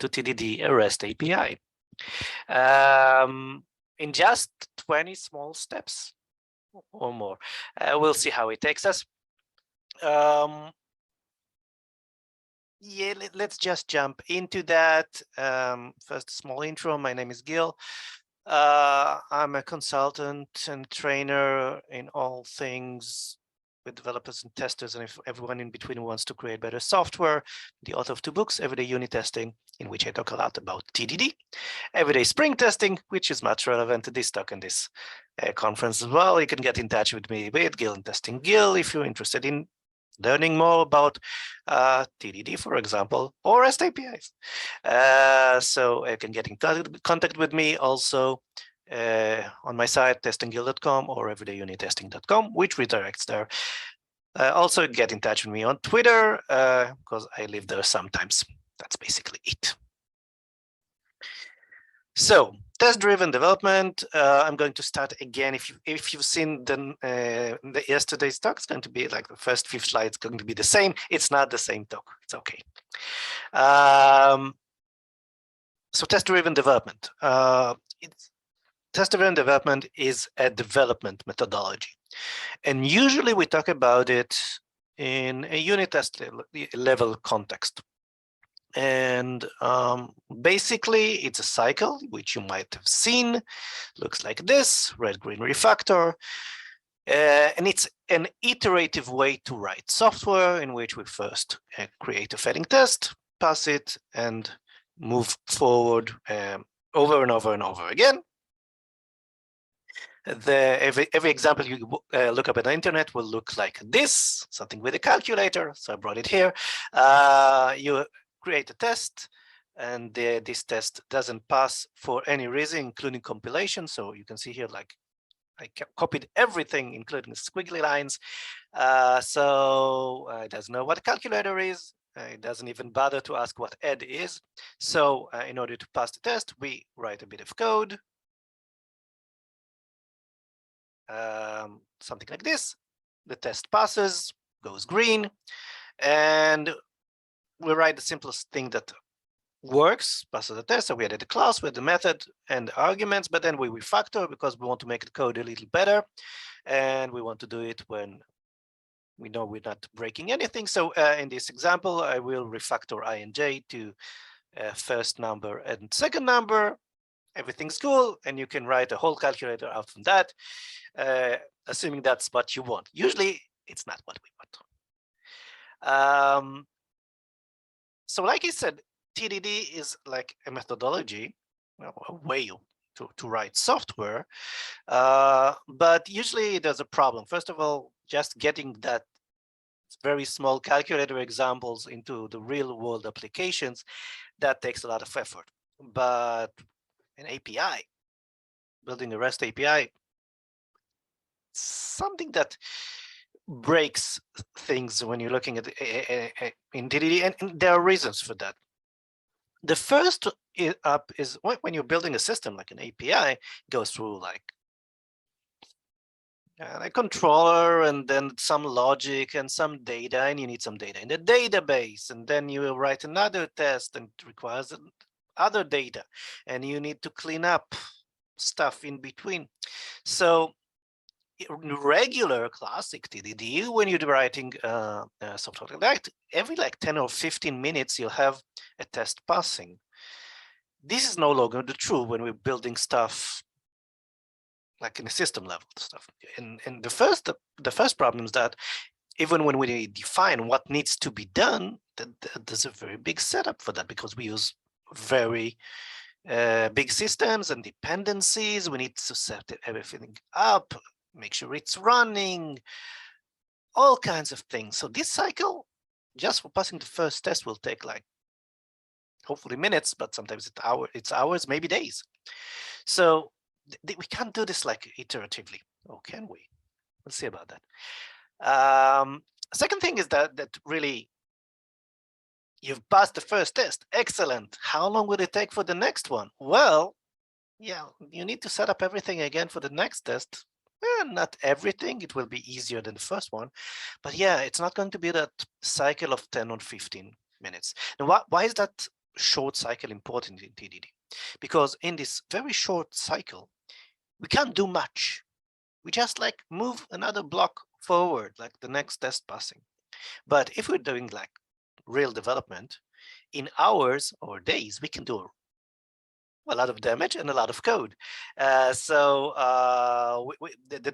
to TDD a REST API in just 20 small steps or more. We'll see how it takes us. Yeah, let's just jump into that. First, a small intro. My name is Gil. I'm a consultant and trainer in all things with developers and testers, and if everyone in between wants to create better software. The author of 2 books, Everyday Unit Testing, in which I talk a lot about TDD, Everyday Spring Testing, which is much relevant to this talk and this conference as well. You can get in touch with me with Gil and Testing Gil if you're interested in learning more about TDD, for example, or REST APIs. So you can get in contact with me also on my site, testinggil.com or everydayunittesting.com, which redirects there. Also get in touch with me on Twitter, because I live there sometimes. That's basically it. So test-driven development. I'm going to start again. If you've seen the yesterday's talk, it's going to be like the first 5 slides going to be the same. It's not the same talk. It's okay. So test-driven development. Test-driven development is a development methodology, and usually we talk about it in a unit test level context. And basically, it's a cycle, which you might have seen. Looks like this, red-green refactor. And it's an iterative way to write software in which we first create a failing test, pass it, and move forward over and over and over again. Every example you look up at the internet will look like this, something with a calculator. So I brought it here. You create a test, and this test doesn't pass for any reason, including compilation. So you can see here, like I copied everything, including the squiggly lines. So it doesn't know what a calculator is. It doesn't even bother to ask what add is. So in order to pass the test, we write a bit of code. Something like this. The test passes, goes green, and we write the simplest thing that works, passes the test. So we added the class with the method and the arguments, but then we refactor because we want to make the code a little better, and we want to do it when we know we're not breaking anything. So in this example, I will refactor I and j to first number and second number. Everything's cool, and you can write a whole calculator out from that, assuming that's what you want. Usually, it's not what we want. So like I said, TDD is like a methodology, a way to write software, but usually there's a problem. First of all, just getting that very small calculator examples into the real world applications, that takes a lot of effort. But an API, building a REST API, something that breaks things when you're looking at in TDD, and there are reasons for that. The first up is when you're building a system like an API, it goes through like a controller and then some logic and some data, and you need some data in the database, and then you will write another test and it requires other data, and you need to clean up stuff in between. So regular classic TDD, when you're writing software like that, every like 10 or 15 minutes, you'll have a test passing. This is no longer true when we're building stuff like in a system level stuff. And the first problem is that even when we define what needs to be done, there's a very big setup for that, because we use very big systems and dependencies. We need to set everything up, make sure it's running, all kinds of things. So this cycle, just for passing the first test, will take like hopefully minutes, but sometimes it's hours, maybe days. So we can't do this like iteratively, or can we? We'll see about that. Second thing is that really, you've passed the first test, excellent. How long will it take for the next one? Well, yeah, you need to set up everything again for the next test. Not everything, it will be easier than the first one, but yeah, it's not going to be that cycle of 10 or 15 minutes. And why is that short cycle important in TDD? Because in this very short cycle, we can't do much. We just like move another block forward, like the next test passing. But if we're doing like real development, in hours or days, we can do a lot of damage and a lot of code. The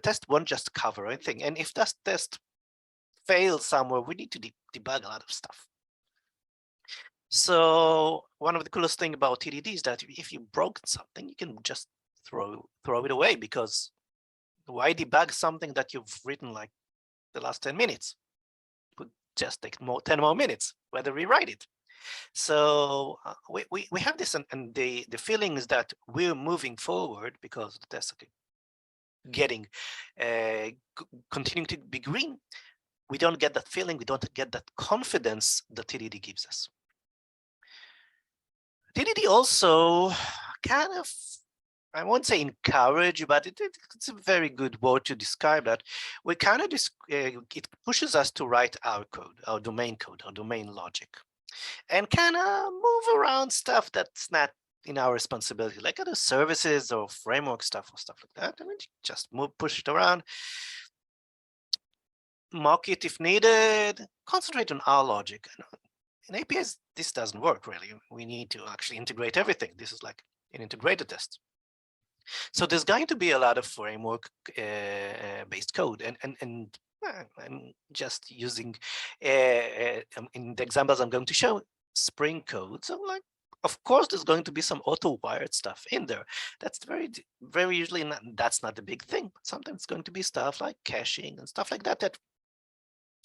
test won't just cover anything. And if that test fails somewhere, we need to debug a lot of stuff. So one of the coolest things about TDD is that if you broke something, you can just throw it away, because why debug something that you've written like the last 10 minutes? It would just take 10 more minutes, whether we write it. So we have this, and the feeling is that we're moving forward because the tests are getting continuing to be green. We don't get that feeling. We don't get that confidence that TDD gives us. TDD also kind of, I won't say encourage, but it's a very good word to describe that. We kind of it pushes us to write our code, our domain logic, and kind of move around stuff that's not in our responsibility, like other services or framework stuff or stuff like that. I mean, just push it around, mock it if needed, concentrate on our logic. In APIs, this doesn't work really. We need to actually integrate everything. This is like an integrated test. So there's going to be a lot of framework based code, and I'm just using in the examples I'm going to show Spring code. So like, of course, there's going to be some auto-wired stuff in there. That's very usually not, that's not the big thing. But sometimes it's going to be stuff like caching and stuff like that. That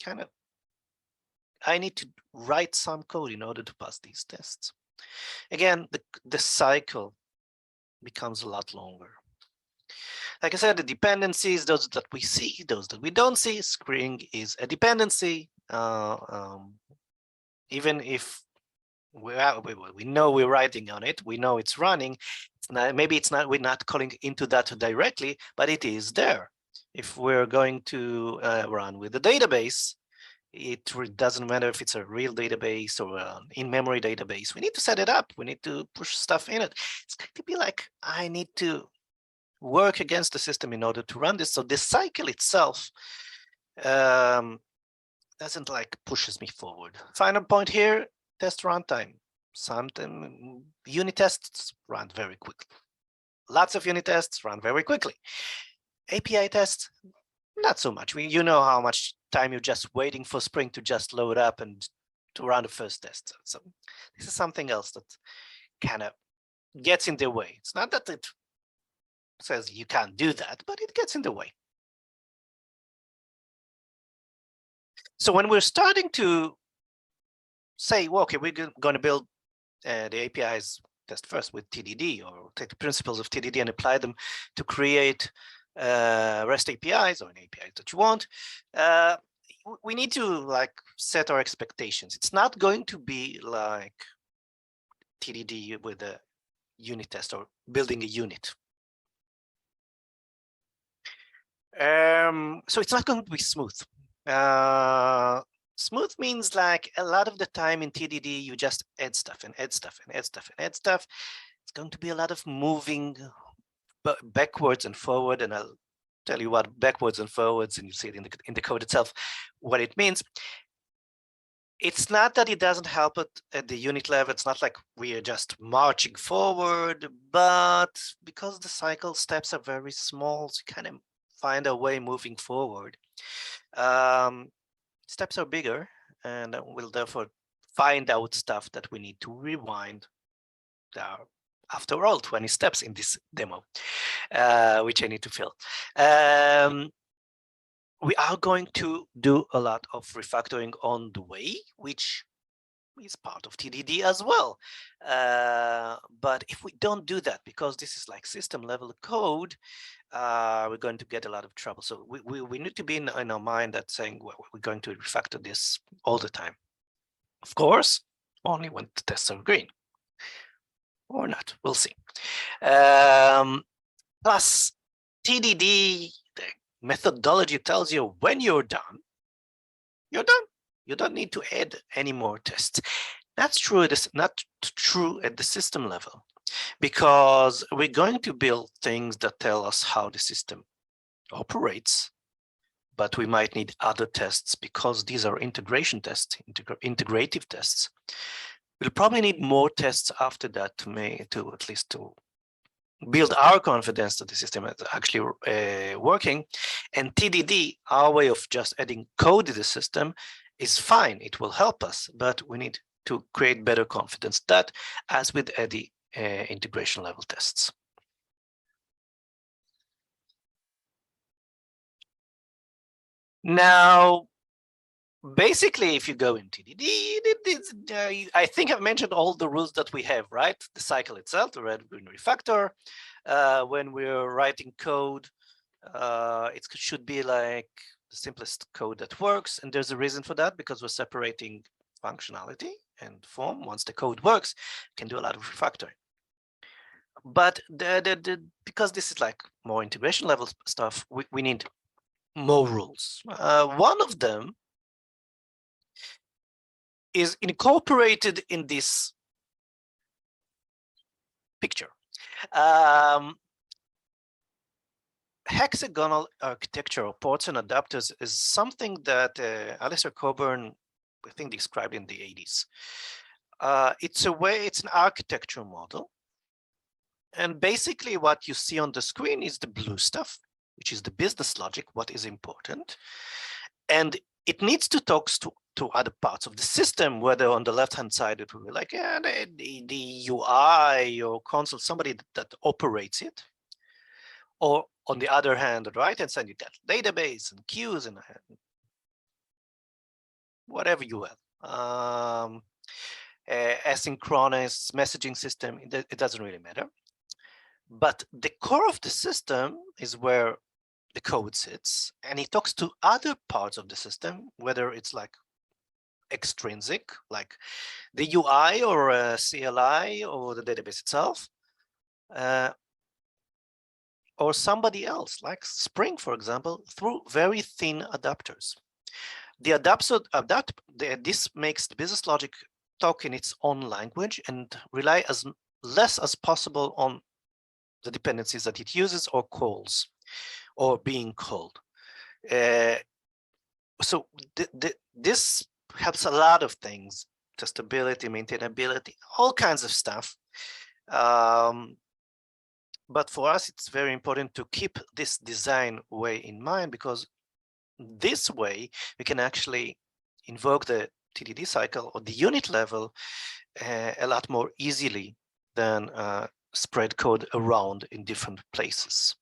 kind of, I need to write some code in order to pass these tests. Again, the cycle becomes a lot longer. Like I said, the dependencies, those that we see, those that we don't see, Spring is a dependency. Even if we know we're writing on it, we know it's running. It's not, maybe it's not, we're not calling into that directly, but it is there. If we're going to run with the database, it doesn't matter if it's a real database or an in-memory database. We need to set it up. We need to push stuff in it. It's going to be like, I need to work against the system in order to run this. So the cycle itself doesn't like pushes me forward. Final point here, test runtime. Sometimes unit tests run very quickly. Lots of unit tests run very quickly. API tests, not so much. You know how much time you're just waiting for Spring to just load up and to run the first test. So this is something else that kind of gets in the way. It's not that it says you can't do that, but it gets in the way. So when we're starting to say, well, okay, we're going to build the APIs test first with TDD, or take the principles of TDD and apply them to create REST APIs or an API that you want, we need to like set our expectations. It's not going to be like TDD with a unit test or building a unit. So it's not going to be smooth. Smooth means like a lot of the time in TDD, you just add stuff and add stuff and add stuff and add stuff. It's going to be a lot of moving backwards and forward, and I'll tell you what backwards and forwards, and you see it in the code itself, what it means. It's not that it doesn't help it at the unit level. It's not like we are just marching forward, but because the cycle steps are very small, so you kind of find a way moving forward. Steps are bigger, and we'll therefore find out stuff that we need to rewind. There are, after all, 20 steps in this demo, which I need to fill. We are going to do a lot of refactoring on the way, which is part of TDD as well. But if we don't do that, because this is like system level code, we're going to get a lot of trouble. So we need to be in our mind that saying, well, we're going to refactor this all the time. Of course, only when the tests are green. Or not, we'll see. Plus, TDD, the methodology tells you when you're done, you're done. You don't need to add any more tests. That's true. It's not true at the system level, because we're going to build things that tell us how the system operates, but we might need other tests because these are integration tests, integrative tests. We'll probably need more tests after that to at least to build our confidence that the system is actually working. And TDD, our way of just adding code to the system, is fine. It will help us, but we need to create better confidence. That, as with any integration level tests. Now, basically, if you go in TDD, I think I've mentioned all the rules that we have, right? The cycle itself, the red, green refactor. When we're writing code, it should be like the simplest code that works. And there's a reason for that, because we're separating functionality and form. Once the code works, we can do a lot of refactoring. But because this is like more integration level stuff, we need more rules. One of them is incorporated in this picture. Hexagonal architecture of ports and adapters is something that Alistair Coburn, I think, described in the 80s. It's an architecture model. And basically what you see on the screen is the blue stuff, which is the business logic, what is important. And it needs to talk to other parts of the system, whether on the left-hand side, it will be like, yeah, the UI or console, somebody that operates it. Or on the other hand, the right-hand side, you got database and queues and whatever you have. Asynchronous messaging system, it doesn't really matter. But the core of the system is where the code sits, and it talks to other parts of the system, whether it's like extrinsic, like the UI or CLI or the database itself, or somebody else, like Spring, for example, through very thin adapters. This makes the business logic talk in its own language and rely as less as possible on the dependencies that it uses or calls or being called. So this helps a lot of things: testability, maintainability, all kinds of stuff. But for us, it's very important to keep this design way in mind, because this way we can actually invoke the TDD cycle or the unit level a lot more easily than spread code around in different places.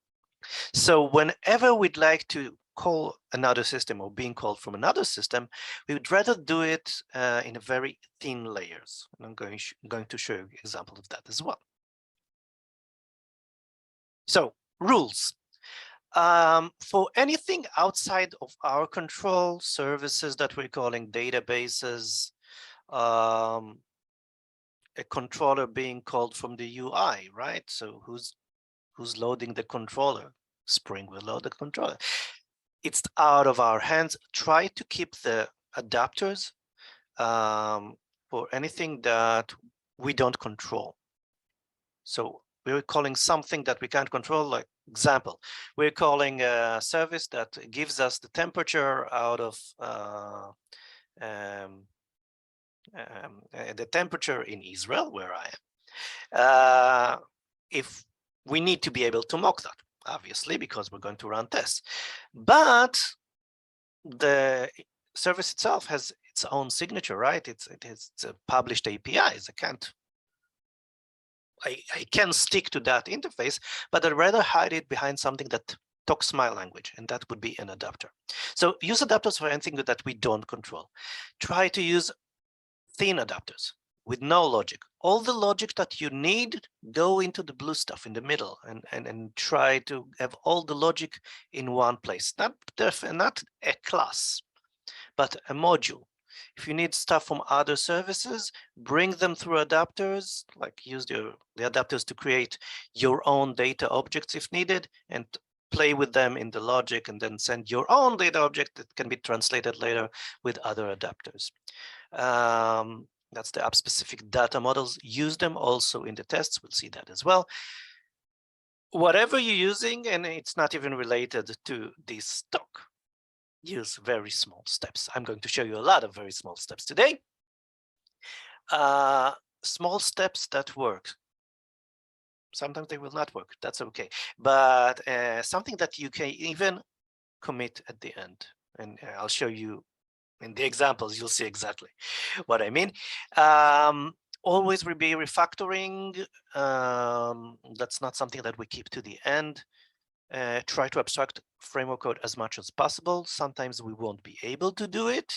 So whenever we'd like to call another system or being called from another system, we would rather do it in a very thin layers. And I'm going to show you an example of that as well. So rules. For anything outside of our control, services that we're calling databases, a controller being called from the UI, right? So who's loading the controller? Spring will load the controller. It's out of our hands. Try to keep the adapters for anything that we don't control. So we're calling something that we can't control, like example, we're calling a service that gives us the temperature out of the temperature in Israel, where I am. If we need to be able to mock that, obviously, because we're going to run tests. But the service itself has its own signature, right? It's a published APIs. I can stick to that interface, but I'd rather hide it behind something that talks my language, and that would be an adapter. So use adapters for anything that we don't control. Try to use thin adapters with no logic. All the logic that you need, go into the blue stuff in the middle and try to have all the logic in one place. Not a class, but a module. If you need stuff from other services, bring them through adapters, like use the adapters to create your own data objects if needed, and play with them in the logic, and then send your own data object that can be translated later with other adapters. That's the app-specific data models. Use them also in the tests. We'll see that as well. Whatever you're using, and it's not even related to this stock, use very small steps. I'm going to show you a lot of very small steps today. Small steps that work. Sometimes they will not work. That's okay. But something that you can even commit at the end. And I'll show you in the examples, you'll see exactly what I mean. Always be refactoring. That's not something that we keep to the end. Try to abstract framework code as much as possible. Sometimes we won't be able to do it,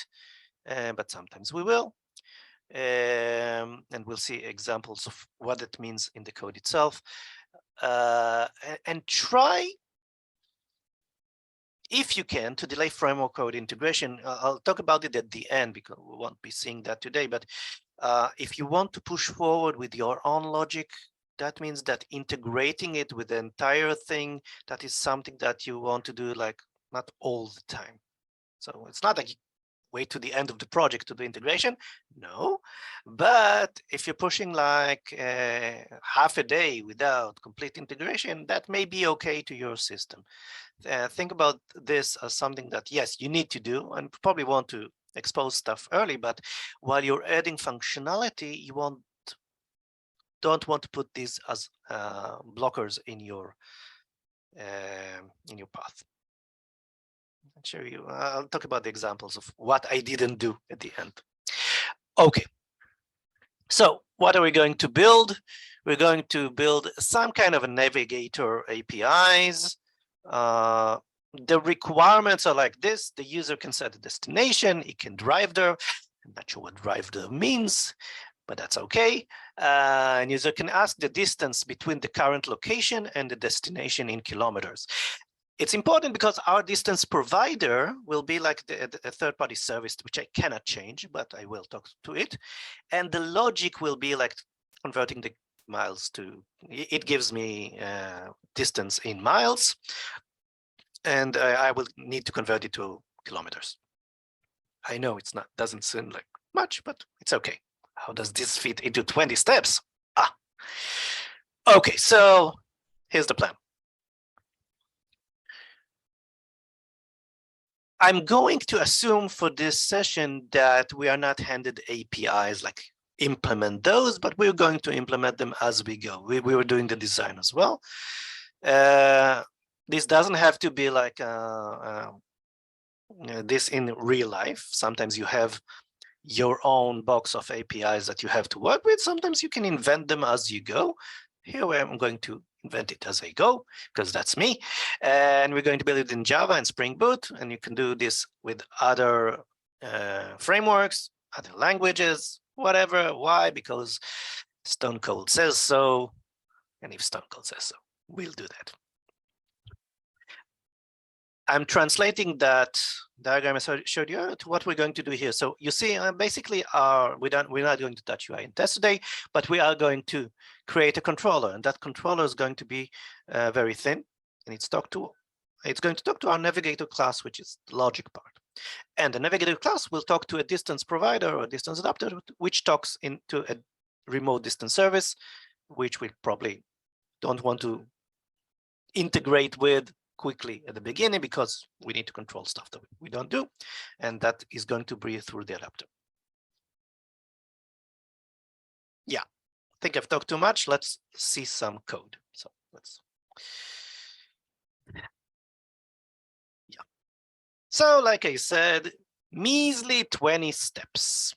but sometimes we will. And we'll see examples of what it means in the code itself. And try, if you can, to delay framework code integration. I'll talk about it at the end because we won't be seeing that today. But if you want to push forward with your own logic, that means that integrating it with the entire thing, that is something that you want to do, like, not all the time. So it's not like wait to the end of the project to do integration. No, but if you're pushing like half a day without complete integration, that may be okay to your system. Think about this as something that, yes, you need to do and probably want to expose stuff early, but while you're adding functionality, you don't want to put these as blockers in your path. I'll show you. I'll talk about the examples of what I didn't do at the end. Okay. So what are we going to build? We're going to build some kind of a navigator APIs. The requirements are like this. The user can set a destination. It can drive there. I'm not sure what drive there means, but that's okay. And user can ask the distance between the current location and the destination in kilometers. It's important because our distance provider will be like a third-party service, which I cannot change, but I will talk to it. And the logic will be like converting the miles to, it gives me distance in miles, and I will need to convert it to kilometers. I know it's not, doesn't seem like much, but it's okay. How does this fit into 20 steps? Okay, so here's the plan. I'm going to assume for this session that we are not handed APIs, like implement those, but we're going to implement them as we go. We were doing the design as well. This doesn't have to be like this in real life. Sometimes you have your own box of APIs that you have to work with. Sometimes you can invent them as you go. Here I'm going to invent it as I go, because that's me. And we're going to build it in Java and Spring Boot. And you can do this with other frameworks, other languages, whatever. Why? Because Stone Cold says so. And if Stone Cold says so, we'll do that. I'm translating that diagram I showed you to what we're going to do here. So you see, basically, we're not going to touch UI and test today, but we are going to create a controller, and that controller is going to be very thin, and it's going to talk to our navigator class, which is the logic part. And the navigator class will talk to a distance provider or a distance adapter, which talks into a remote distance service, which we probably don't want to integrate with quickly at the beginning because we need to control stuff that we don't do, and that is going to be through the adapter. Yeah, I think I've talked too much. Let's see some code. So let's. Yeah. So like I said, measly 20 steps.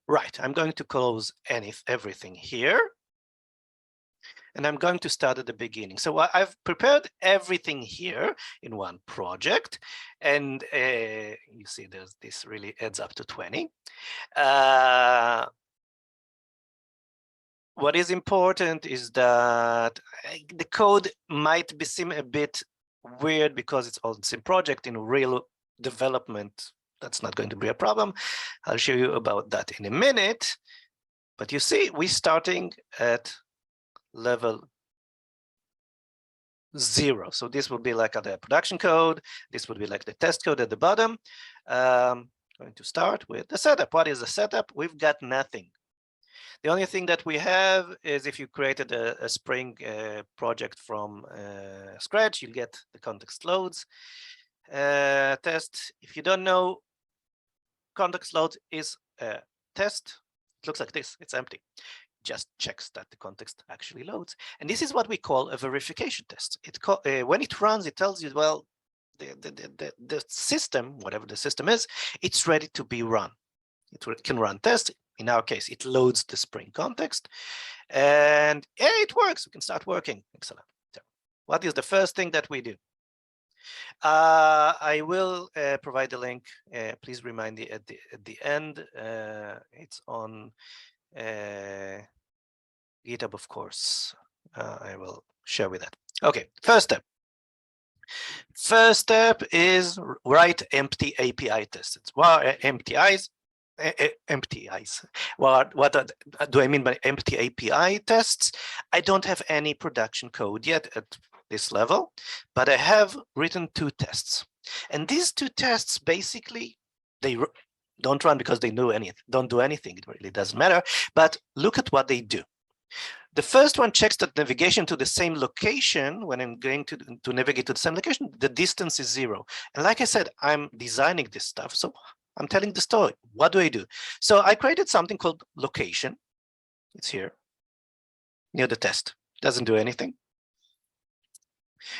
Right, I'm going to close everything here. And I'm going to start at the beginning. So I've prepared everything here in one project. And you see this really adds up to 20. What is important is that the code might seem a bit weird because it's all the same project. In real development, that's not going to be a problem. I'll show you about that in a minute. But you see, we're starting at level 0. So this would be like the production code. This would be like the test code at the bottom. going to start with the setup. What is the setup? We've got nothing. The only thing that we have is if you created a Spring project from scratch, you'll get the context loads test. If you don't know, context load is a test. It looks like this. It's empty. Just checks that the context actually loads. And this is what we call a verification test. When it runs, it tells you, well, the system, whatever the system is, it's ready to be run. It can run tests. In our case, it loads the Spring context, and it works. We can start working. Excellent. So what is the first thing that we do? I will provide the link. Please remind me at the end. It's on GitHub, of course. I will share with that. Okay, first step. First step is write empty API tests. Well, empty eyes. Empty eyes. What do I mean by empty API tests? I don't have any production code yet at this level, but I have written 2 tests. And these 2 tests, basically, they don't run because they don't do anything. It really doesn't matter. But look at what they do. The first one checks that navigation to the same location. When I'm going to navigate to the same location, the distance is 0. And like I said, I'm designing this stuff. So I'm telling the story. What do I do? So I created something called location. It's here near the test. Doesn't do anything.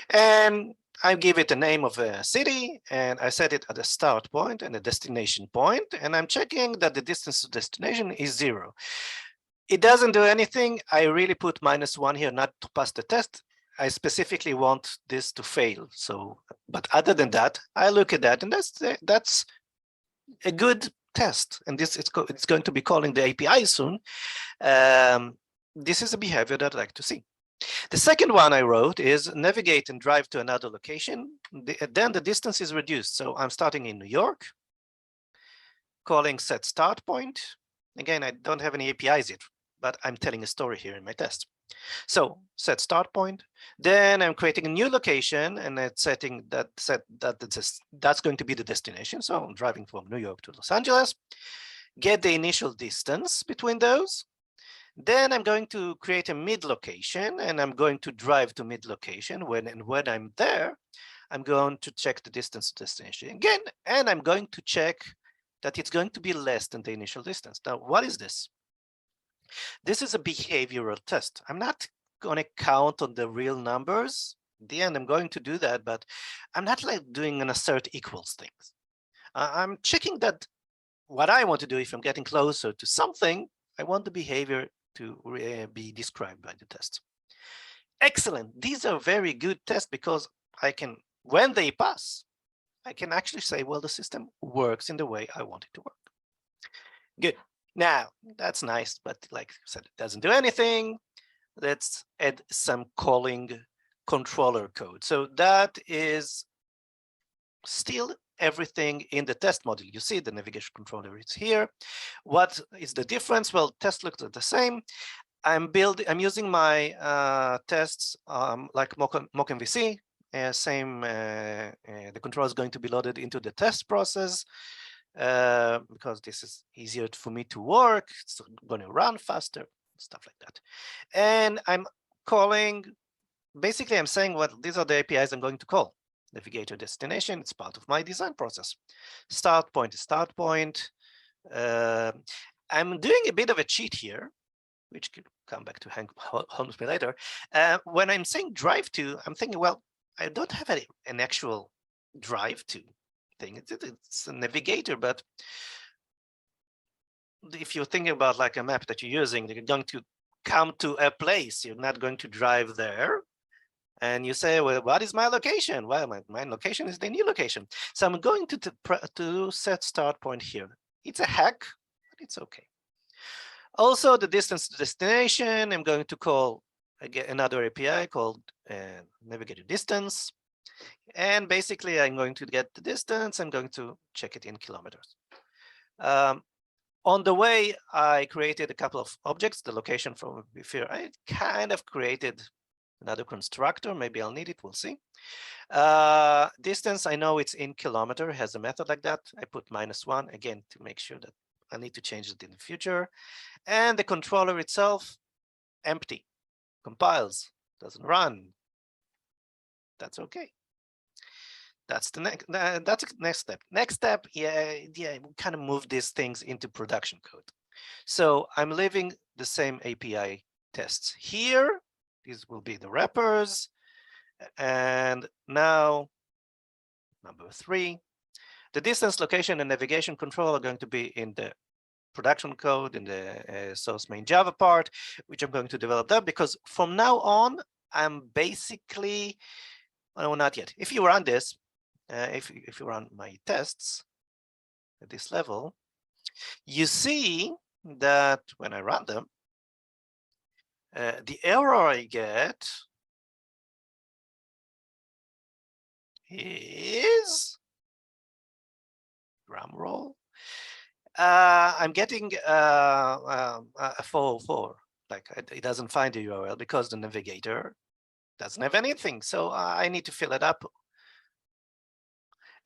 And I give it a name of a city, and I set it at a start point and a destination point, and I'm checking that the distance to destination is 0. It doesn't do anything. I really put -1 here not to pass the test. I specifically want this to fail. So, but other than that, I look at that, and that's a good test. And this it's going to be calling the API soon. This is a behavior that I'd like to see. The second one I wrote is navigate and drive to another location. Then the distance is reduced. So I'm starting in New York, calling set start point. Again, I don't have any APIs yet, but I'm telling a story here in my test. So set start point. Then I'm creating a new location, and it's setting that's going to be the destination. So I'm driving from New York to Los Angeles. Get the initial distance between those. Then I'm going to create a mid location, and I'm going to drive to mid location. When I'm there, I'm going to check the distance to destination again, and I'm going to check that it's going to be less than the initial distance. Now, what is this? This is a behavioral test. I'm not going to count on the real numbers. In the end, I'm going to do that, but I'm not like doing an assert equals things. I'm checking that what I want to do, if I'm getting closer to something, I want the behavior to be described by the test. Excellent. These are very good tests because I can, when they pass, I can actually say, well, the system works in the way I want it to work. Good. Now, that's nice, but like I said, it doesn't do anything. Let's add some calling controller code. So that is still everything in the test module. You see the navigation controller is here. What is the difference? Well, test looks the same. I'm using my tests like mock MVC. Same, the controller is going to be loaded into the test process because this is easier for me to work. It's going to run faster, stuff like that. And I'm calling, basically I'm saying, well, these are the APIs I'm going to call. Navigator destination, it's part of my design process. Start point is start point. I'm doing a bit of a cheat here, which could come back to haunt me later. When I'm saying drive to, I'm thinking, well, I don't have an actual drive to thing. It's a navigator, but if you're thinking about like a map that you're using, you're going to come to a place. You're not going to drive there. And you say, well, what is my location? Well, my location is the new location. So I'm going to set start point here. It's a hack, but it's okay. Also, the distance to destination, I'm going to call again another API called navigator distance. And basically, I'm going to get the distance. I'm going to check it in kilometers. On the way, I created a couple of objects, the location from before. I kind of created Another constructor, maybe I'll need it, we'll see. Distance, I know it's in kilometer, has a method like that. I put -1, again, to make sure that I need to change it in the future. And the controller itself, empty, compiles, doesn't run. That's okay. That's the next step. Next step, yeah, we kind of move these things into production code. So I'm leaving the same API tests here. These will be the wrappers. And now, number 3, the distance, location, and navigation control are going to be in the production code, in the source main Java part, which I'm going to develop that, because from now on, I'm basically, no, not yet. If you run this, if you run my tests at this level, you see that when I run them, the error I get is, drum roll, I'm getting a 404. Like it doesn't find the URL because the navigator doesn't have anything. So I need to fill it up.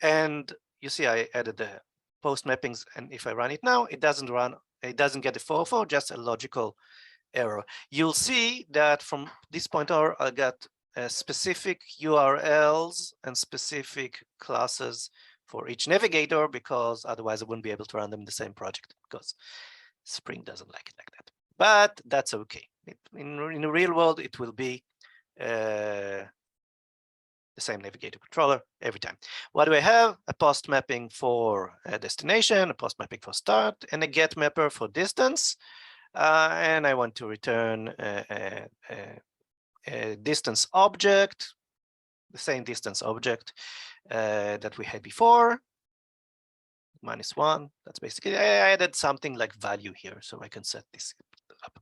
And you see, I added the post mappings. And if I run it now, it doesn't run. It doesn't get the 404, just a logical error. You'll see that from this point on, I got specific URLs and specific classes for each navigator, because otherwise I wouldn't be able to run them in the same project, because Spring doesn't like it like that. But that's okay. In the real world, it will be the same navigator controller every time. What do I have? A post mapping for a destination, a post mapping for start, and a get mapper for distance. And I want to return a distance object, the same distance object that we had before, -1. That's basically, I added something like value here, so I can set this up.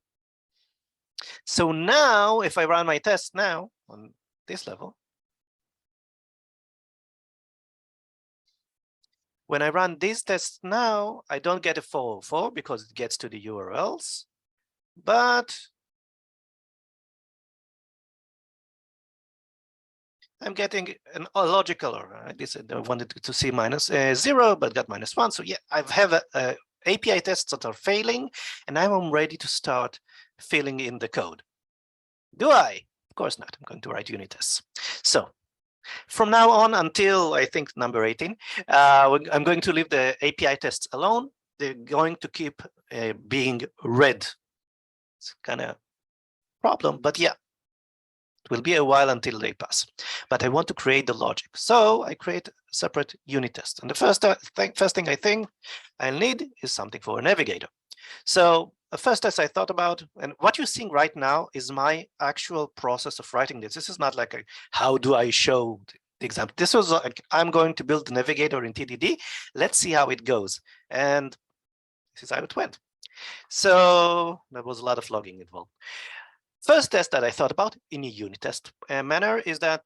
So now, if I run my test now on this level, when I run these tests now, I don't get a 404 because it gets to the URLs, but I'm getting a logical error. This I wanted to see -0, but got -1. So yeah, I have a API tests that are failing, and I'm ready to start filling in the code. Do I? Of course not. I'm going to write unit tests. So from now on until I think number 18, I'm going to leave the API tests alone. They're going to keep being read. It's kind of problem, but yeah, it will be a while until they pass. But I want to create the logic. So I create a separate unit test. And the first thing I think I'll need is something for a navigator. So the first test I thought about, and what you're seeing right now is my actual process of writing this. This is not like a, how do I show the example. This was like, I'm going to build the navigator in TDD. Let's see how it goes. And this is how it went. So there was a lot of logging involved. First test that I thought about in a unit test manner is that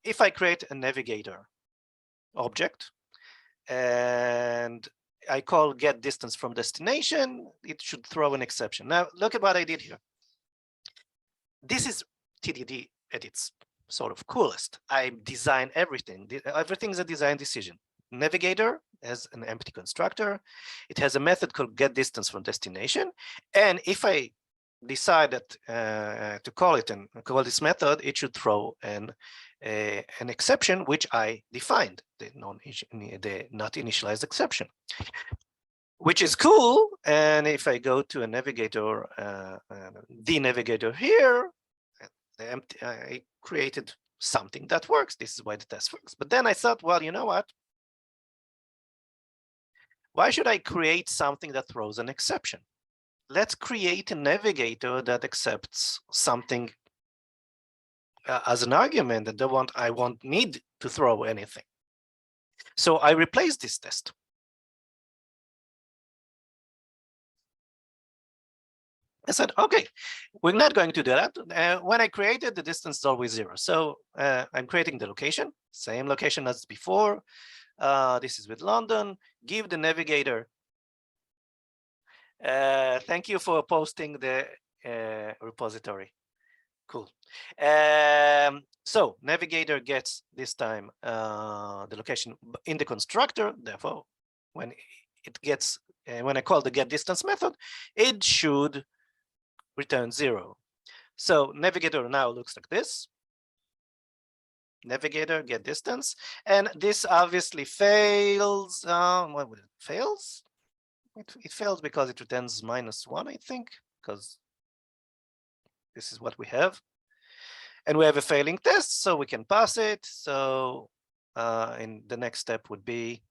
if I create a navigator object and I call get distance from destination, it should throw an exception. Now look at what I did here. This is TDD at its sort of coolest. I design everything. Everything is a design decision. Navigator has an empty constructor. It has a method called get distance from destination. And if I decide that to call it and call this method, it should throw an exception which I defined, the not initialized exception, which is cool. And if I go to a navigator, the navigator here, I created something that works. This is why the test works. But then I thought, well, you know what? Why should I create something that throws an exception? Let's create a navigator that accepts something as an argument, and I won't need to throw anything. So I replaced this test. I said, okay, we're not going to do that. When I created, the distance is always 0. So I'm creating the location, same location as before. This is with London. Give the navigator. Thank you for posting the repository. Cool. So navigator gets this time the location in the constructor. Therefore, when it gets when I call the get distance method, it should return 0. So navigator now looks like this. Navigator get distance, and this obviously fails. What would it fails? It fails because it returns -1, I think, because this is what we have. And we have a failing test, so we can pass it. So in the next step would be,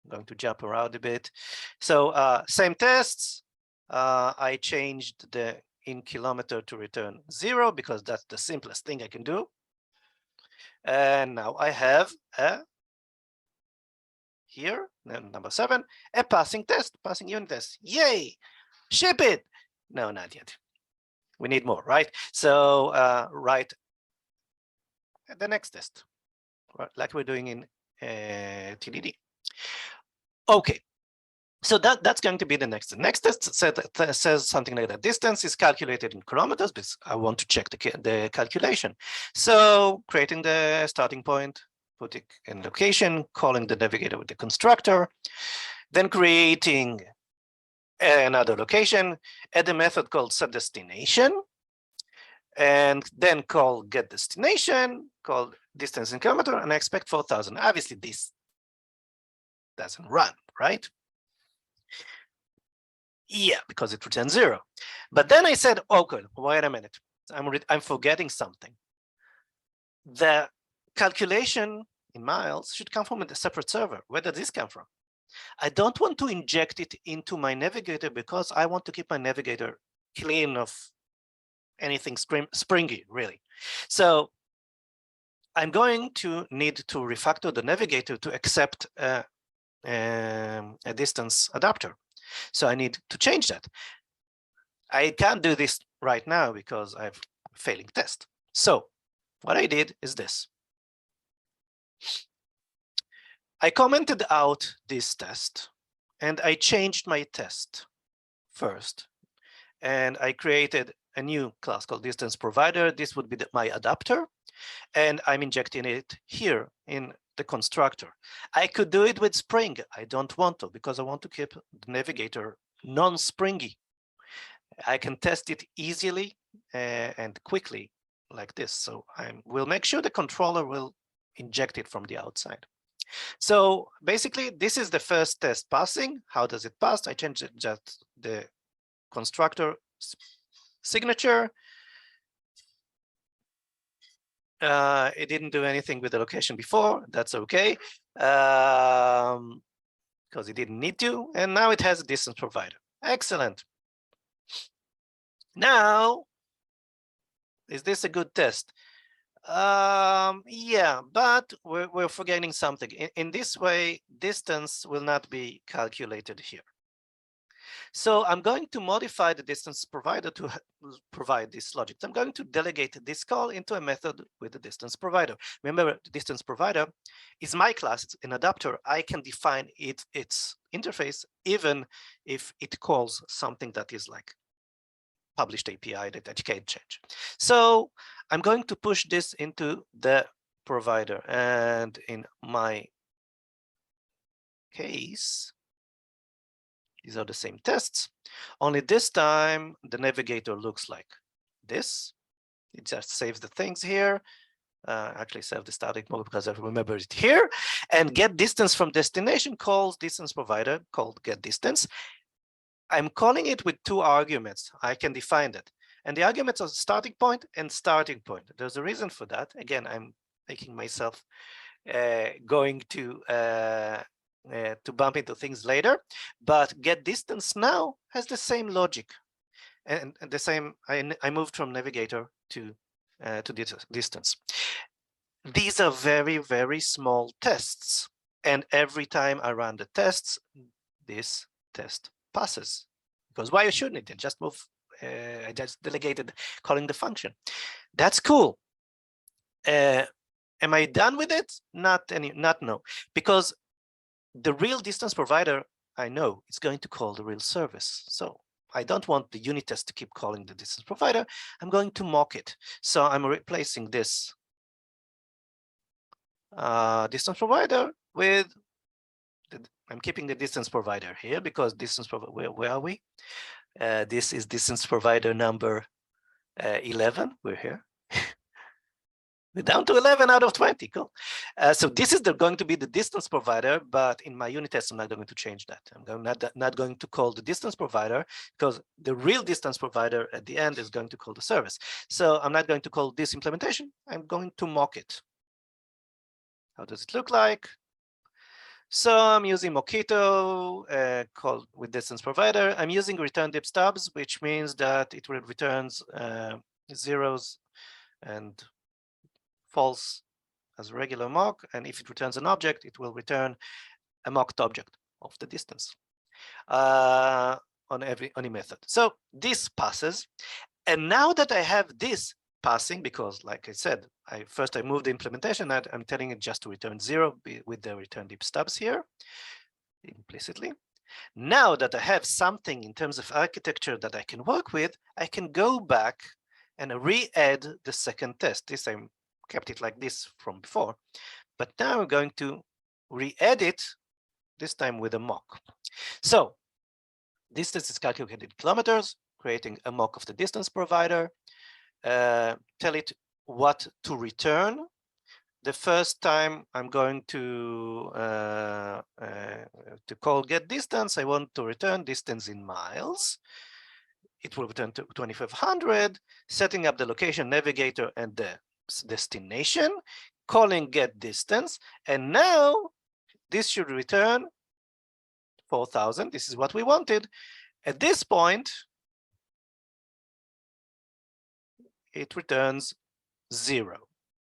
I'm going to jump around a bit. So same tests. I changed the in kilometer to return 0 because that's the simplest thing I can do. And now I have here, number 7, a passing test, passing unit test. Yay! Ship it! No, not yet. We need more, right? So write the next test, like we're doing in TDD. Okay, so that's going to be the next. The next test says something like that. Distance is calculated in kilometers because I want to check the calculation. So creating the starting point, putting in location, calling the navigator with the constructor, then creating another location, add a method called setDestination, and then call getDestination, call distance in kilometer, and I expect 4,000. Obviously, this doesn't run, right? Yeah, because it returns 0. But then I said, okay, wait a minute. I'm forgetting something. The calculation in miles should come from a separate server. Where does this come from? I don't want to inject it into my navigator because I want to keep my navigator clean of anything springy, really. So I'm going to need to refactor the navigator to accept a distance adapter. So I need to change that. I can't do this right now because I have a failing test. So what I did is this. I commented out this test and I changed my test first. And I created a new class called distance provider. This would be my adapter. And I'm injecting it here in the constructor. I could do it with Spring. I don't want to because I want to keep the navigator non-springy. I can test it easily and quickly like this. So I will make sure the controller will inject it from the outside. So basically, this is the first test passing. How does it pass? I changed just the constructor signature. It didn't do anything with the location before. That's okay, because it didn't need to. And now it has a distance provider. Excellent. Now, is this a good test? Yeah, but we're forgetting something. In this way, distance will not be calculated here. So I'm going to modify the distance provider to provide this logic. So I'm going to delegate this call into a method with the distance provider. Remember, the distance provider is my class. It's an adapter. I can define its interface even if it calls something that is like published API that I can't change. So I'm going to push this into the provider. And in my case, these are the same tests, only this time the navigator looks like this. It just saves the things here. Actually save the static mode because I remember it here. And get distance from destination calls distance provider called get distance. I'm calling it with 2 arguments. I can define that. And the arguments are starting point and starting point. There's a reason for that. Again, I'm making myself going to bump into things later, but get distance now has the same logic and the same. I moved from navigator to distance. These are very, very small tests, and every time I run the tests, this test passes. Because why shouldn't it? Just move. I just delegated calling the function. That's cool. Am I done with it? Not no, because the real distance provider, I know it's going to call the real service. So I don't want the unit test to keep calling the distance provider. I'm going to mock it. So I'm replacing this distance provider with, I'm keeping the distance provider here because distance provider, where are we? This is distance provider number 11. We're here. We're down to 11 out of 20. Cool. So this is going to be the distance provider, but in my unit test, I'm not going to change that. I'm not going to call the distance provider because the real distance provider at the end is going to call the service. So I'm not going to call this implementation. I'm going to mock it. How does it look like? So I'm using Mockito called with distance provider. I'm using return dip stubs, which means that it will returns zeros and false as a regular mock. And if it returns an object, it will return a mocked object of the distance on any method. So this passes. And now that I have this passing, because like I said, first I moved the implementation and I'm telling it just to return 0 with the return deep stubs here implicitly. Now that I have something in terms of architecture that I can work with, I can go back and re-add the second test. This I kept it like this from before, but now I'm going to re-add it, this time with a mock. So distance is calculated in kilometers, creating a mock of the distance provider, tell it what to return. The first time I'm going to call get distance, I want to return distance in miles. It will return to 2500, setting up the location navigator and the destination, calling get distance, and now this should return 4000. This is what we wanted. At this point, it returns 0.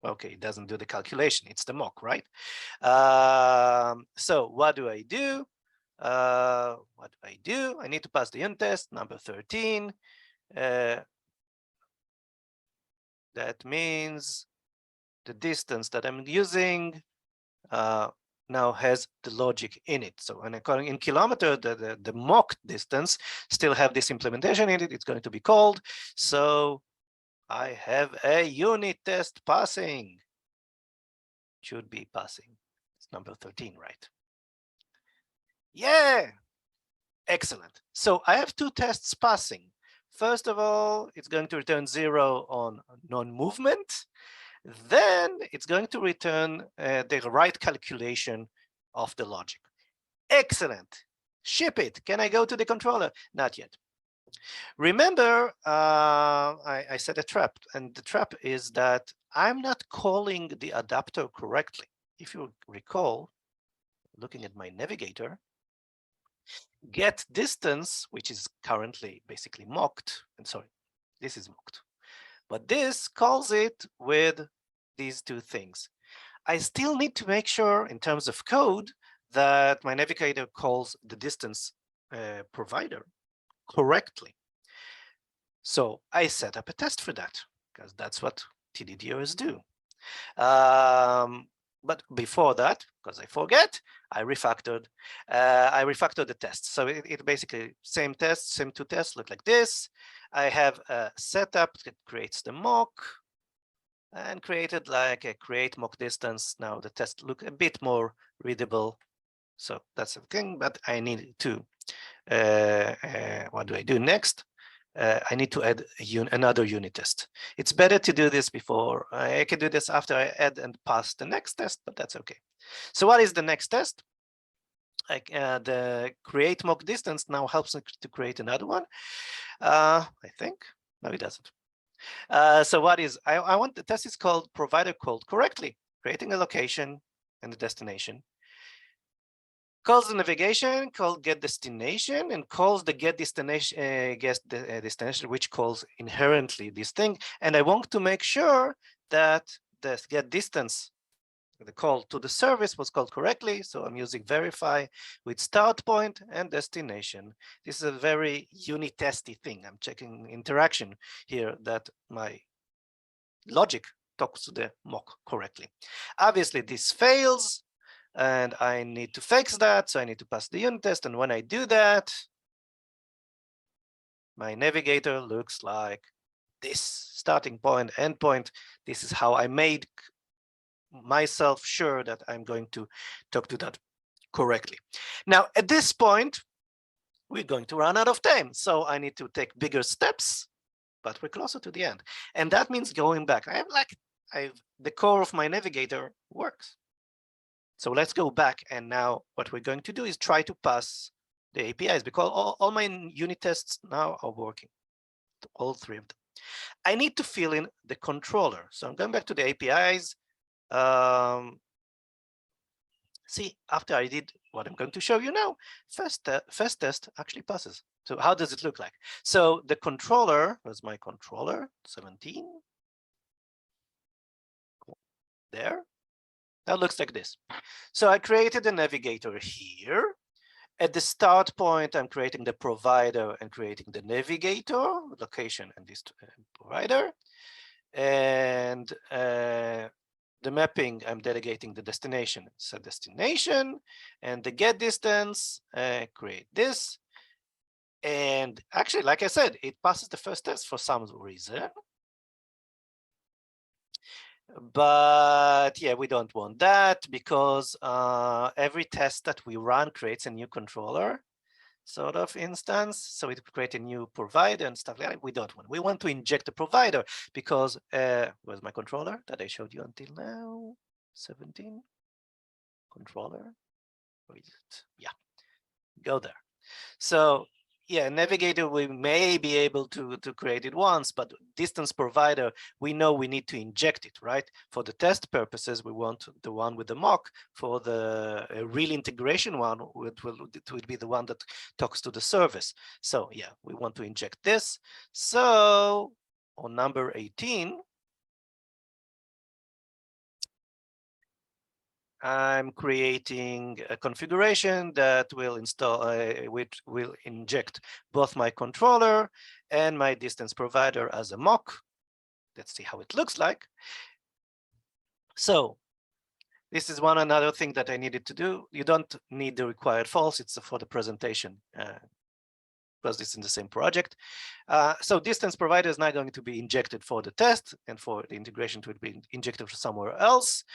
Okay, it doesn't do the calculation. It's the mock, right? So what do I do? I need to pass the unit test number 13. That means the distance that I'm using now has the logic in it. So when I'm calling in kilometer, the mock distance still have this implementation in it. It's going to be called. So I have a unit test passing. Should be passing. It's number 13, right? Yeah, excellent. So I have 2 tests passing. First of all, it's going to return 0 on non-movement. Then it's going to return the right calculation of the logic. Excellent. Ship it. Can I go to the controller? Not yet. Remember, I set a trap, and the trap is that I'm not calling the adapter correctly. If you recall, looking at my navigator, get distance, which is currently basically mocked, and sorry, this is mocked, but this calls it with these 2 things. I still need to make sure in terms of code that my navigator calls the distance provider correctly. So I set up a test for that because that's what TDDers do. But before that, because I forget, I refactored the test. So it basically same test, same 2 tests look like this. I have a setup that creates the mock and created like a create mock distance. Now the test look a bit more readable. So that's the thing, but I need to, what do I do next? I need to add another unit test. It's better to do this before. I can do this after I add and pass the next test, but that's okay. So what is the next test? The create mock distance now helps to create another one. I think. No, it doesn't. So what is, I want the test is called provider called correctly, creating a location and the destination. Calls the navigation, calls get destination, and calls the get destination, destination, which calls inherently this thing. And I want to make sure that the get distance, the call to the service was called correctly. So I'm using verify with start point and destination. This is a very unit testy thing. I'm checking interaction here that my logic talks to the mock correctly. Obviously, this fails. And I need to fix that, so I need to pass the unit test. And when I do that, my navigator looks like this. Starting point, end point. This is how I made myself sure that I'm going to talk to that correctly. Now, at this point, we're going to run out of time. So I need to take bigger steps, but we're closer to the end. And that means going back. The core of my navigator works. So let's go back. And now what we're going to do is try to pass the APIs, because all my unit tests now are working, all three of them. I need to fill in the controller. So I'm going back to the APIs. See, after I did what I'm going to show you now, first test actually passes. So how does it look like? So the controller, where's my controller? 17. Cool. There. That looks like this. So I created a navigator here. At the start point, I'm creating the provider and creating the navigator, location and this provider. And the mapping, I'm delegating the destination. Set destination and the get distance, create this. And actually, like I said, it passes the first test for some reason. But yeah, we don't want that, because every test that we run creates a new controller sort of instance. So it creates a new provider and stuff like that. We don't want. We want to inject the provider, because where's my controller that I showed you until now? 17 controller. Where is it? Yeah, go there. So yeah, navigator, we may be able to create it once, but distance provider, we know we need to inject it, right? For the test purposes, we want the one with the mock. For the real integration one, it will be the one that talks to the service. So yeah, we want to inject this. So on number 18, I'm creating a configuration that will install, which will inject both my controller and my distance provider as a mock. Let's see how it looks like. So this is another thing that I needed to do. You don't need the required false. It's for the presentation, because it's in the same project. So distance provider is now going to be injected for the test, and for the integration to be injected somewhere else.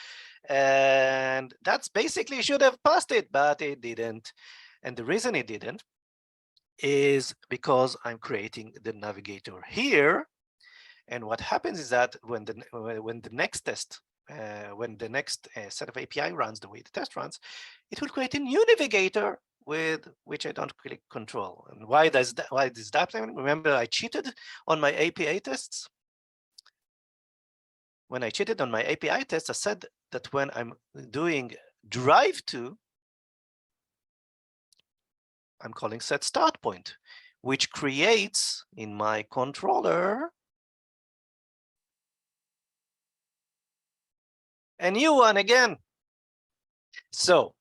And that's basically should have passed it, but it didn't. And the reason it didn't is because I'm creating the navigator here. And what happens is that when the next test, when the next set of API runs the way the test runs, it will create a new navigator with which I don't really control. And why does that happen? Remember, I cheated on my API tests. When I cheated on my API test, I said that when I'm doing drive to, I'm calling set start point, which creates in my controller a new one again. So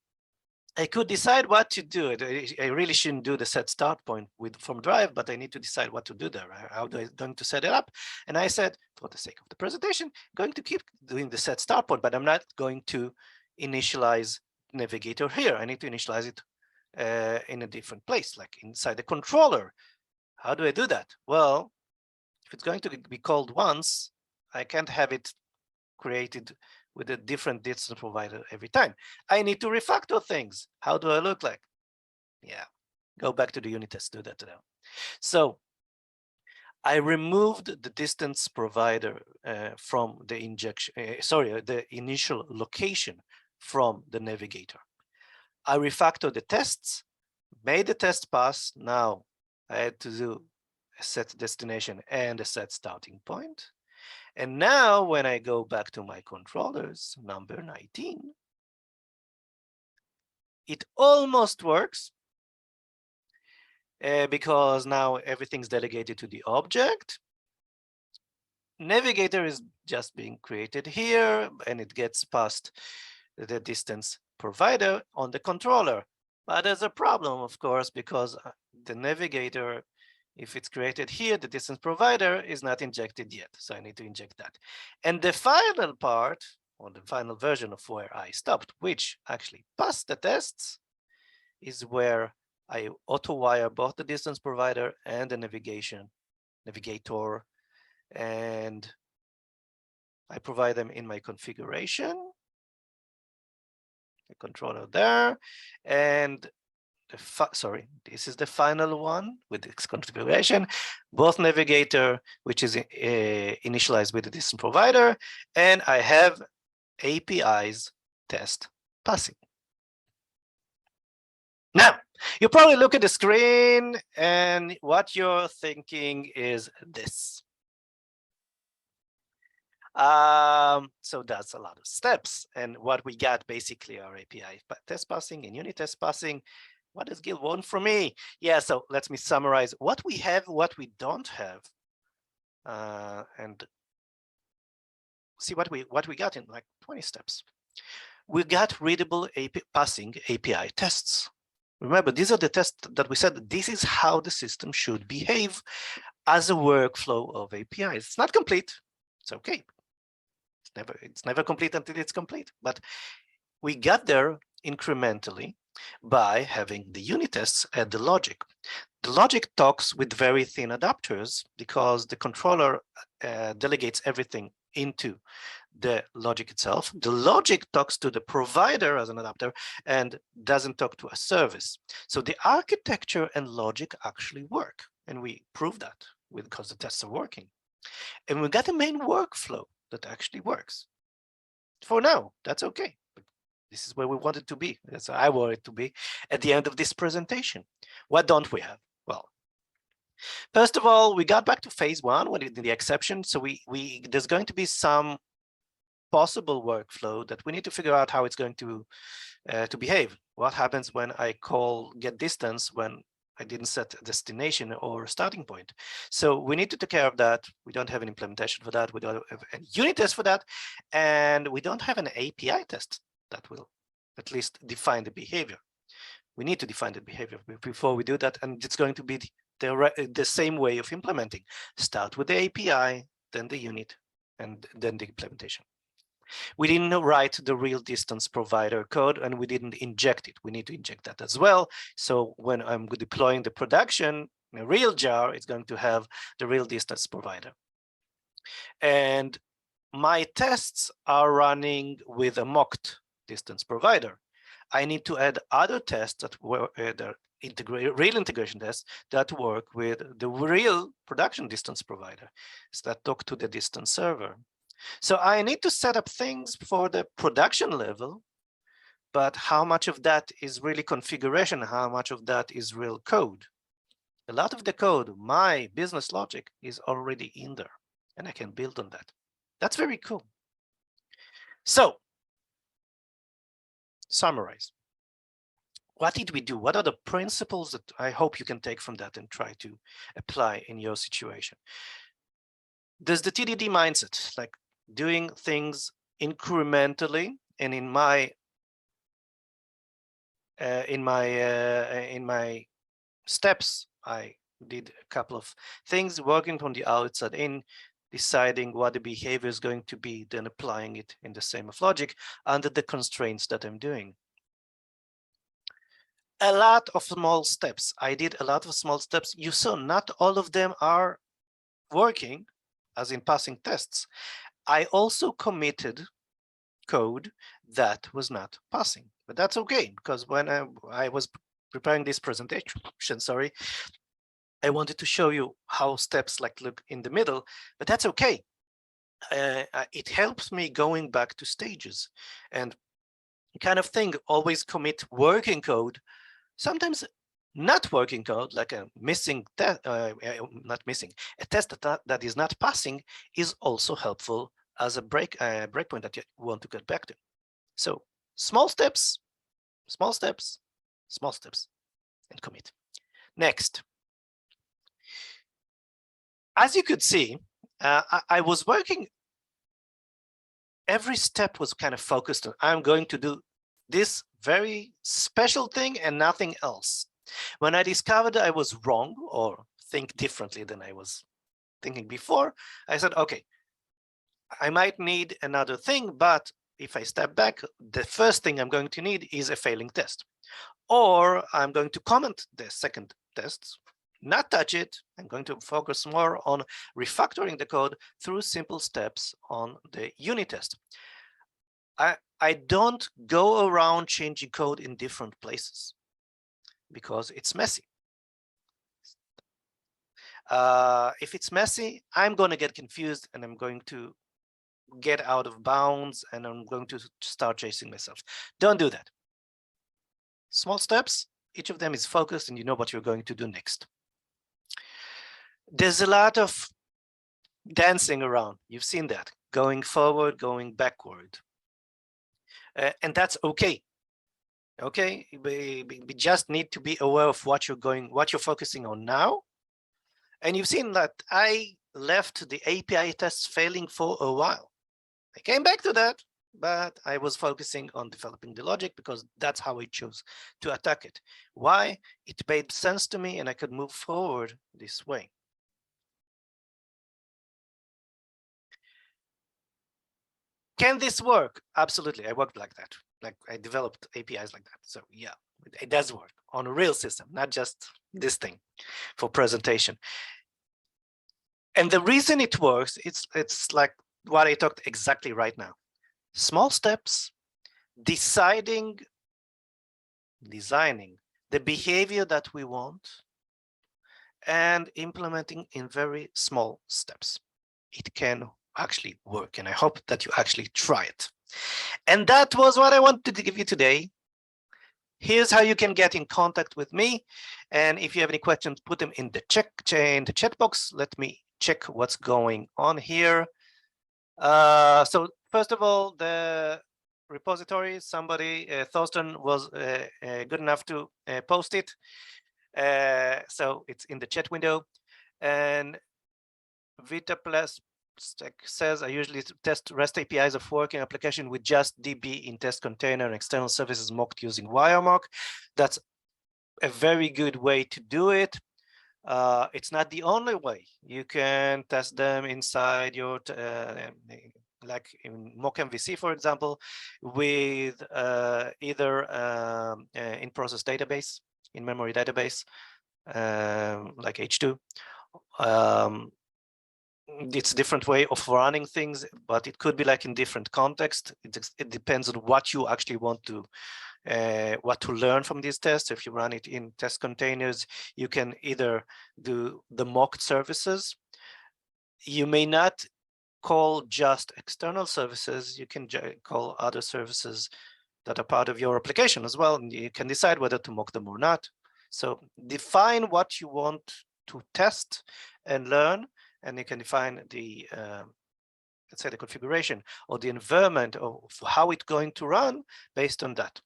I could decide what to do. I really shouldn't do the set start point from drive, but I need to decide what to do there. How do I going to set it up? And I said, for the sake of the presentation, I'm going to keep doing the set start point, but I'm not going to initialize navigator here. I need to initialize it in a different place, like inside the controller. How do I do that? Well, if it's going to be called once, I can't have it created with a different distance provider every time. I need to refactor things. How do I look like? Yeah, go back to the unit test, do that now. So I removed the distance provider from the injection, the initial location from the navigator. I refactored the tests, made the test pass. Now I had to do a set destination and a set starting point. And now when I go back to my controllers, number 19, it almost works because now everything's delegated to the object. Navigator is just being created here, and it gets past the distance provider on the controller. But there's a problem, of course, because the navigator, if it's created here, the distance provider is not injected yet. So I need to inject that. And the final part, or the final version of where I stopped, which actually passed the tests, is where I auto-wire both the distance provider and the navigator, and I provide them in my configuration, the controller there, and sorry, this is the final one with its configuration, both navigator, which is initialized with the distance provider, and I have APIs test passing. Now, you probably look at the screen and what you're thinking is this. So that's a lot of steps. And what we got basically are API test passing and unit test passing. What does Gil want from me? Yeah, so let me summarize what we have, what we don't have, and see what we got in like 20 steps. We got readable passing API tests. Remember, these are the tests that we said this is how the system should behave as a workflow of APIs. It's not complete. It's okay. It's never complete until it's complete. But we got there incrementally by having the unit tests and the logic. The logic talks with very thin adapters because the controller delegates everything into the logic itself. The logic talks to the provider as an adapter and doesn't talk to a service. So the architecture and logic actually work. And we prove that because the tests are working. And we got a main workflow that actually works. For now, that's okay. This is where we want it to be. That's how I want it to be at the end of this presentation. What don't we have? Well, first of all, we got back to phase one when it did the exception. So there's going to be some possible workflow that we need to figure out how it's going to behave. What happens when I call get distance when I didn't set a destination or a starting point? So we need to take care of that. We don't have an implementation for that. We don't have a unit test for that. And we don't have an API test that will at least define the behavior. We need to define the behavior before we do that. And it's going to be the same way of implementing. Start with the API, then the unit, and then the implementation. We didn't write the real distance provider code and we didn't inject it. We need to inject that as well. So when I'm deploying the production in a real jar, it's going to have the real distance provider. And my tests are running with a mocked distance provider. I need to add other tests that were real integration tests that work with the real production distance provider, so that talk to the distance server. So I need to set up things for the production level, but how much of that is really configuration? How much of that is real code? A lot of the code, my business logic, is already in there, and I can build on that. That's very cool. So, summarize. What did we do? What are the principles that I hope you can take from that and try to apply in your situation? There's the TDD mindset, like doing things incrementally, and in my steps, I did a couple of things, working from the outside in, deciding what the behavior is going to be, then applying it in the same of logic under the constraints that I'm doing. A lot of small steps. I did a lot of small steps. You saw not all of them are working, as in passing tests. I also committed code that was not passing, but that's okay, because when I was preparing this presentation, sorry, I wanted to show you how steps like look in the middle, but that's okay. It helps me going back to stages and kind of thing, always commit working code, sometimes not working code, like a missing test, not missing, a test that is not passing is also helpful as a breakpoint that you want to get back to. So small steps, small steps, small steps, and commit. Next. As you could see, I was working, every step was kind of focused on, I'm going to do this very special thing and nothing else. When I discovered I was wrong or think differently than I was thinking before, I said, okay, I might need another thing, but if I step back, the first thing I'm going to need is a failing test. Or I'm going to comment the second test, not touch it. I'm going to focus more on refactoring the code through simple steps on the unit test. I don't go around changing code in different places because it's messy. If it's messy, I'm going to get confused and I'm going to get out of bounds and I'm going to start chasing myself. Don't do that. Small steps, each of them is focused and you know what you're going to do next. There's a lot of dancing around. You've seen that, going forward, going backward. And that's okay. Okay, we just need to be aware of what you're focusing on now. And you've seen that I left the API tests failing for a while. I came back to that, but I was focusing on developing the logic because that's how I chose to attack it. Why? It made sense to me and I could move forward this way. Can this work? Absolutely. I worked like that. Like I developed APIs like that. So yeah, it does work on a real system, not just this thing for presentation. And the reason it works, it's like what I talked exactly right now. Small steps, designing the behavior that we want, and implementing in very small steps. It can actually work, and I hope that you actually try it. And that was what I wanted to give you today. Here's how you can get in contact with me. And if you have any questions, put them in the chat box. Let me check what's going on here. So first of all, the repository, somebody, Thorsten was good enough to post it. So it's in the chat window. And Vita Plus says, I usually test REST APIs of working application with just DB in test container and external services mocked using Wiremark. That's a very good way to do it. It's not the only way. You can test them inside your, like in mock MVC, for example, with either in-process database, in-memory database, like H2. It's a different way of running things, but it could be like in different context. It depends on what you actually want to what to learn from these tests. If you run it in test containers, you can either do the mocked services. You may not call just external services. You can call other services that are part of your application as well. And you can decide whether to mock them or not. So define what you want to test and learn, and you can define the let's say the configuration or the environment of how it's going to run based on that.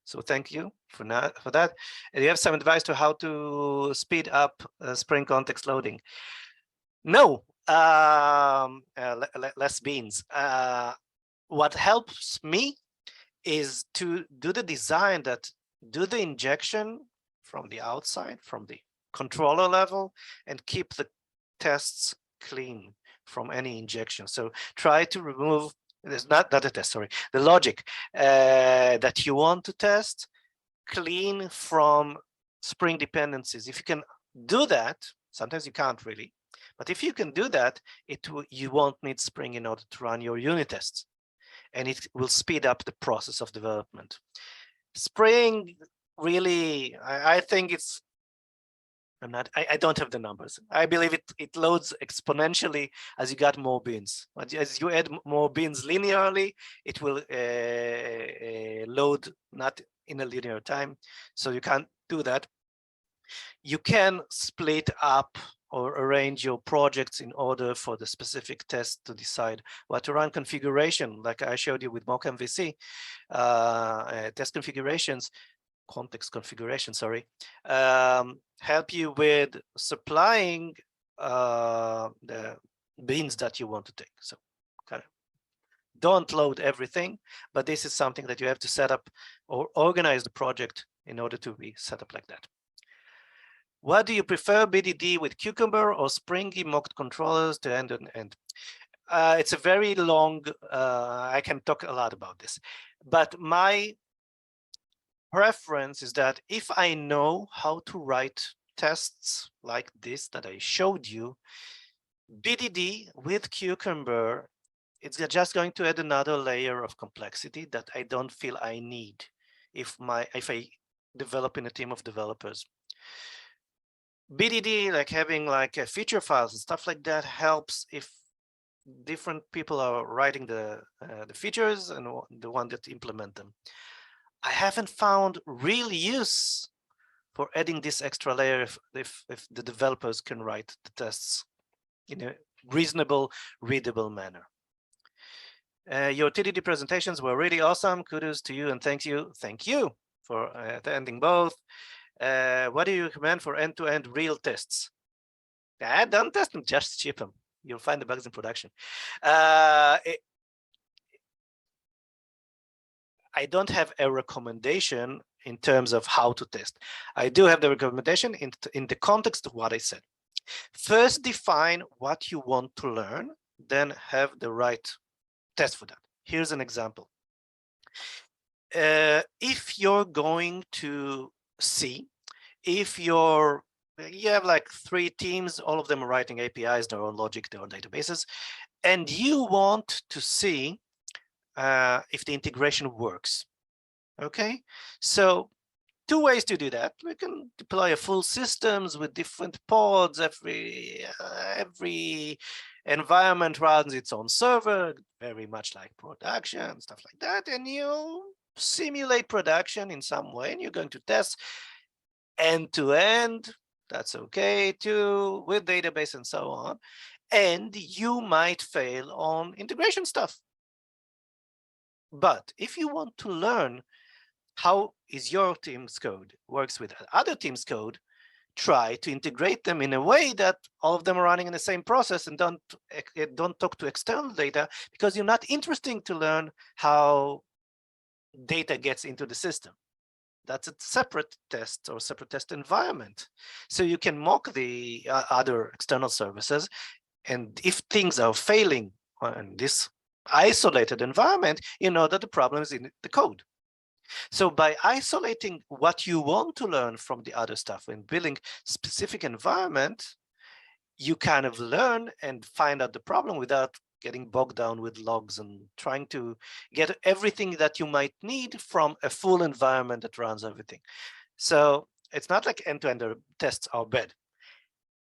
So thank you for that. And you have some advice to how to speed up Spring context loading? No, less beans. What helps me is to do the design that do the injection from the outside, from the controller level, and keep the tests clean from any injection. So try to remove, there's not a test, sorry, the logic that you want to test clean from Spring dependencies. If you can do that, sometimes you can't really, but if you can do that, you won't need Spring in order to run your unit tests, and it will speed up the process of development. Spring really, I think it's, I don't have the numbers. I believe it loads exponentially as you got more beans. But as you add more beans linearly, it will load not in a linear time. So you can't do that. You can split up or arrange your projects in order for the specific test to decide what to run. Configuration, like I showed you with mock MVC, test configurations, context configuration, sorry, help you with supplying the beans that you want to take. So kind of don't load everything, but this is something that you have to set up or organize the project in order to be set up like that. What do you prefer, BDD with Cucumber or Springy mocked controllers to end on end? It's a very long, I can talk a lot about this, but my preference is that if I know how to write tests like this that I showed you, BDD with Cucumber, it's just going to add another layer of complexity that I don't feel I need if I develop in a team of developers. BDD, like having like feature files and stuff like that, helps if different people are writing the features and the one that implement them. I haven't found real use for adding this extra layer if the developers can write the tests in a reasonable, readable manner. Your TDD presentations were really awesome. Kudos to you and thank you for attending both. What do you recommend for end-to-end real tests? Don't test them, just ship them. You'll find the bugs in production. I don't have a recommendation in terms of how to test. I do have the recommendation in the context of what I said. First, define what you want to learn, then have the right test for that. Here's an example. If you're going to see, if you have like 3 teams, all of them are writing APIs, their own logic, their own databases, and you want to see if the integration works. Okay, so 2 ways to do that. We can deploy a full systems with different pods. Every environment runs its own server, very much like production, stuff like that. And you simulate production in some way, and you're going to test end to end. That's okay too, with database and so on. And you might fail on integration stuff. But if you want to learn how is your team's code works with other teams' code, try to integrate them in a way that all of them are running in the same process and don't talk to external data, because you're not interested to learn how data gets into the system. That's a separate test or separate test environment. So you can mock the other external services. And if things are failing on this isolated environment, you know that the problem is in the code. So by isolating what you want to learn from the other stuff and building specific environment, you kind of learn and find out the problem without getting bogged down with logs and trying to get everything that you might need from a full environment that runs everything. So it's not like end-to-end tests are bad.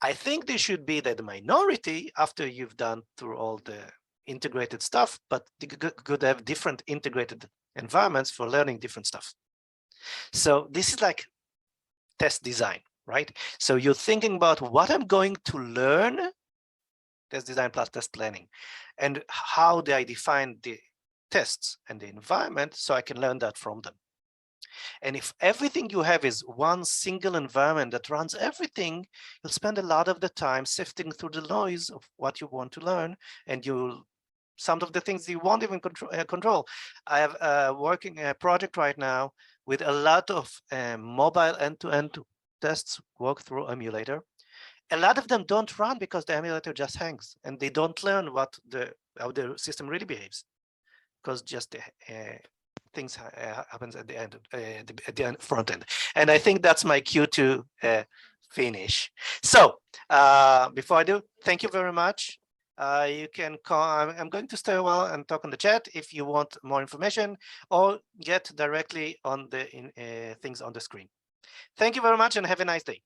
I think they should be the minority after you've done through all the integrated stuff, but they could have different integrated environments for learning different stuff. So this is like test design, right? So you're thinking about what I'm going to learn, test design plus test planning, and how do I define the tests and the environment so I can learn that from them. And if everything you have is one single environment that runs everything, you'll spend a lot of the time sifting through the noise of what you want to learn, and some of the things you won't even control. I have working a project right now with a lot of mobile end-to-end tests work through emulator. A lot of them don't run because the emulator just hangs, and they don't learn how the system really behaves, because just things happens at the end, at the front end. And I think that's my cue to finish. So before I do, thank you very much. You can call, I'm going to stay a while and talk on the chat if you want more information, or get directly on the things on the screen. Thank you very much and have a nice day.